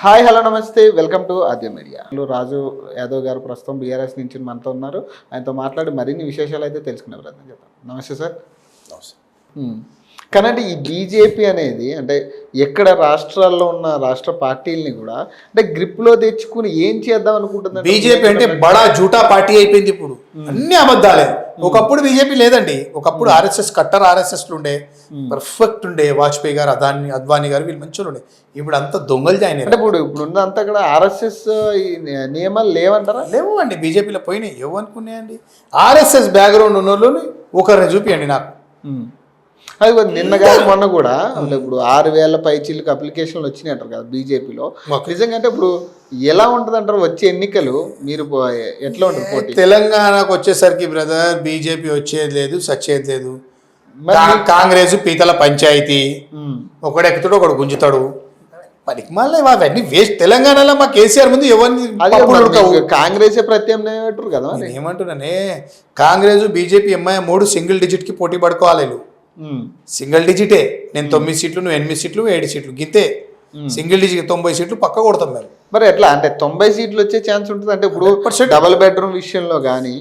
Hi hello నమస్తే welcome to Aadya media. రాజు యాదవ్ గారు ప్రస్తుతం బీఆర్ఎస్ నుంచి మనతో ఉన్నారు. ఆయనతో మాట్లాడి మరిన్ని విశేషాలు అయితే తెలుసుకునే ప్రయత్నం చేద్దాం. నమస్తే సార్. నమస్తే. కానీ ఈ బీజేపీ అనేది అంటే ఎక్కడ రాష్ట్రాల్లో ఉన్న రాష్ట్ర పార్టీలని కూడా అంటే గ్రిప్లో తెచ్చుకుని ఏం చేద్దాం అనుకుంటుంది. బీజేపీ అంటే బడా జూటా పార్టీ అయిపోయింది. ఇప్పుడు అన్ని అబద్ధాలే. ఒకప్పుడు బీజేపీ లేదండి. ఒకప్పుడు ఆర్ఎస్ఎస్ కట్టర్ ఆర్ఎస్ఎస్లు ఉండే, పర్ఫెక్ట్ ఉండే. వాజ్పేయి గారు, అద్వానీ గారు వీళ్ళు మంచిగా ఉండే. ఇప్పుడు అంతా దొంగలు జాయిన్ అంటే ఇప్పుడు ఉన్నంతా కూడా ఆర్ఎస్ఎస్ నియమాలు లేవంటారా? లేవు అండి. బీజేపీలో పోయినాయి. ఏమనుకున్నాయండి? ఆర్ఎస్ఎస్ బ్యాక్గ్రౌండ్ ఉన్న వాళ్ళని ఒకరిని చూపియండి నాకు. అది నిన్నగా మొన్న కూడా ఇప్పుడు 6,000 పైచీలకు అప్లికేషన్లు వచ్చినాయి అంటారు కదా బీజేపీలో. నిజంగా అంటే ఇప్పుడు ఎలా ఉంటుంది అంటారు వచ్చే ఎన్నికలు? మీరు ఎట్లా ఉంటుంది పోటీ? తెలంగాణకు వచ్చేసరికి బ్రదర్ బీజేపీ వచ్చేది లేదు, సచ్చేది లేదు. కాంగ్రెస్ పీతల పంచాయతీ, ఒకడు ఎక్కుతాడు ఒకడు గుంజుతాడు. పనికి మళ్ళీ అవన్నీ వేస్ట్. తెలంగాణలో మా కేసీఆర్ ముందు ఎవరిని కాంగ్రెసే ప్రత్యామ్నాయం అంటారు కదా. ఏమంటున్నానే, కాంగ్రెస్ బీజేపీ ఎంఐ 3 సింగిల్ డిజిట్కి పోటీ పడుకోవాలి. సింగిల్ డిజిటే. నేను 9 సీట్లు, నువ్వు 8 సీట్లు, 7 సీట్లు గితే. సింగిల్ డిజిట్ 90 సీట్లు పక్క కొడతాం మేము. మరి ఎట్లా అంటే 90 సీట్లు వచ్చే ఛాన్స్ ఉంటుంది అంటే ఇప్పుడు డబుల్ బెడ్రూమ్ విషయంలో కానీ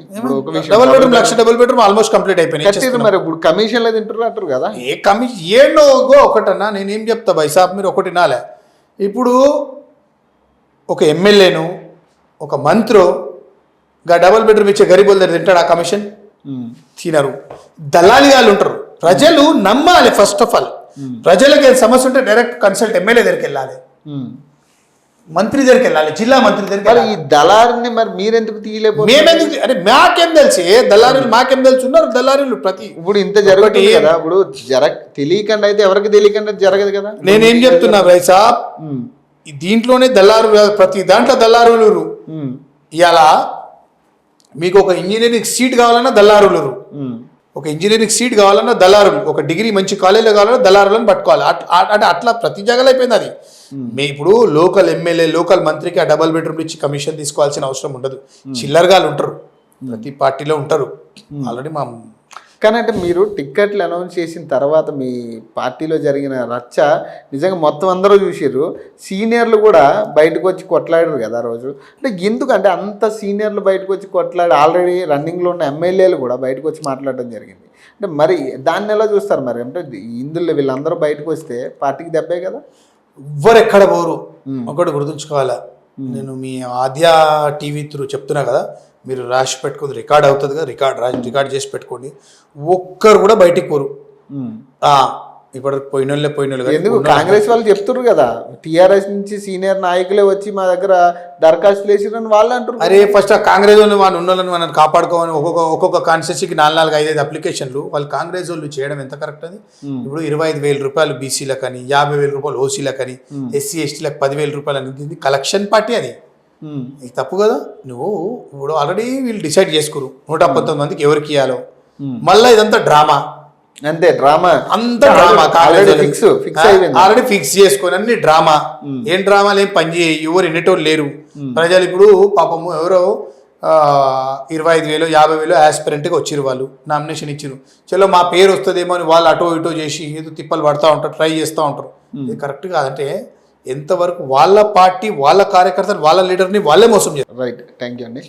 double bedroom 1,00,000 double bedroom almost complete అయిపోయింది. మరి ఇప్పుడు కమిషన్లో తింటారు అంటారు కదా. ఏ కమిషన్ ఏడో ఒకటన్నా నేనేం చెప్తా బైసాబ్, మీరు ఒకటి నాలే. ఇప్పుడు ఒక ఎమ్మెల్యేను ఒక మంత్రో డబుల్ బెడ్రూమ్ ఇచ్చే గరీబుల దగ్గర తింటాడు ఆ కమిషన్? తినరు. దళాలి వాళ్ళు ఉంటారు. ప్రజలు నమ్మాలి. ఫస్ట్ ఆఫ్ ఆల్ ప్రజలకు ఏం సమస్య ఉంటే డైరెక్ట్ కన్సల్ట్ ఎమ్మెల్యే దగ్గరికి వెళ్ళాలి, మంత్రి దగ్గరికి వెళ్ళాలి, జిల్లా మంత్రి దగ్గరికి. ఈ దళారిని మరి మీరెందుకు తీయలేకపోతే? మేమెందుకు అంటే మాకేం తెలిసి దళారీలు మాకేం తెలుసు ఉన్నారు దళారీలు ప్రతి. ఇప్పుడు ఇంత జరుగుతుంది కదా. ఇప్పుడు తెలియకుండా అయితే ఎవరికి తెలియకుండా జరగదు కదా. నేనేం చెప్తున్నా వైసా, దీంట్లోనే దళారులు, ప్రతి దాంట్లో దళారులు. ఇవాళ మీకు ఒక ఇంజనీరింగ్ సీట్ కావాలన్నా దళారులు, ఒక ఇంజనీరింగ్ సీట్ కావాలన్నా దళారులు, ఒక డిగ్రీ మంచి కాలేజీలో కావాలన్నా దళారులను పట్టుకోవాలి. అంటే అట్లా ప్రతి జగలో అయిపోయింది అది. మీ ఇప్పుడు లోకల్ ఎమ్మెల్యే, లోకల్ మంత్రికి ఆ డబుల్ బెడ్రూమ్ ఇచ్చి కమిషన్ తీసుకోవాల్సిన అవసరం ఉండదు. చిల్లరగాలు ఉంటారు, ప్రతి పార్టీలో ఉంటారు ఆల్రెడీ. మా కానీ అంటే మీరు టిక్కెట్లు అనౌన్స్ చేసిన తర్వాత మీ పార్టీలో జరిగిన రచ్చ నిజంగా మొత్తం అందరూ చూసారు. సీనియర్లు కూడా బయటకు వచ్చి కొట్లాడారు కదా ఆ రోజు. అంటే ఎందుకంటే అంత సీనియర్లు బయటకు వచ్చి కొట్లాడి ఆల్రెడీ రన్నింగ్లో ఉన్న ఎమ్మెల్యేలు కూడా బయటకు వచ్చి మాట్లాడడం జరిగింది. అంటే మరి దాన్ని ఎలా చూస్తారు? మరి అంటే ఇందులో వీళ్ళందరూ బయటకు వస్తే పార్టీకి దెబ్బే కదా. ఎవ్వరు ఎక్కడ పోరు. ఒకటి గుర్తుంచుకోవాలా, నేను మీ ఆద్య టీవీ త్రూ చెప్తున్నా కదా, మీరు రాసి పెట్టుకుని రికార్డ్ అవుతుంది కదా, రికార్డ్ చేసి పెట్టుకోండి. ఒక్కరు కూడా బయటికి పోరు. ఇప్పుడు పోయినోళ్ళు ఎందుకు కాంగ్రెస్ వాళ్ళు చెప్తున్నారు కదా, టీఆర్ఎస్ నుంచి సీనియర్ నాయకులే వచ్చి మా దగ్గర దరఖాస్తులు వేసిరని వాళ్ళు అంటారు. అరే ఫస్ట్ ఆ కాంగ్రెస్ వాళ్ళు ఉన్న వాళ్ళని మనం కాపాడుకోవాలి. ఒక్కొక్క కాన్స్టిట్యూన్సీకి 4-5 అప్లికేషన్లు వాళ్ళు కాంగ్రెస్ వాళ్ళు చేయడం ఎంత కరెక్ట్ అది? ఇప్పుడు 25,000 రూపాయలు బీసీలకు అని, 50,000 రూపాయలు ఓసీలకు అని, ఎస్సీ ఎస్టీలకు 10,000 రూపాయలు అని కలెక్షన్ పార్టీ అది. ఇది తప్పు కదా. నువ్వు ఇప్పుడు ఆల్రెడీ వీళ్ళు డిసైడ్ చేసుకోరు 119 మందికి ఎవరికి ఇవ్వాలో. మళ్ళీ ఇదంతా డ్రామా, అంతే డ్రామా, అంత డ్రామా. ఆల్రెడీ ఫిక్స్ చేసుకొని అన్ని డ్రామా. ఏం డ్రామాలు ఏం పని చేయ, ఎవరు ఎన్నిటోళ్ళు లేరు. ప్రజలు ఇప్పుడు పాపము ఎవరో 25,000 50,000 ఆస్పిరెంట్గా వచ్చిరు, వాళ్ళు నామినేషన్ ఇచ్చిరు. చలో మా పేరు వస్తుందేమో అని వాళ్ళు అటో ఇటో చేసి ఏదో తిప్పలు పడుతూ ఉంటారు, ట్రై చేస్తూ ఉంటారు. ఇది కరెక్ట్ కాదంటే ఎంతవరకు వాళ్ళ పార్టీ, వాళ్ళ కార్యకర్తలు, వాళ్ళ లీడర్ని వాళ్ళే మోసం చేస్తారు. రైట్, థ్యాంక్ యూ అండి.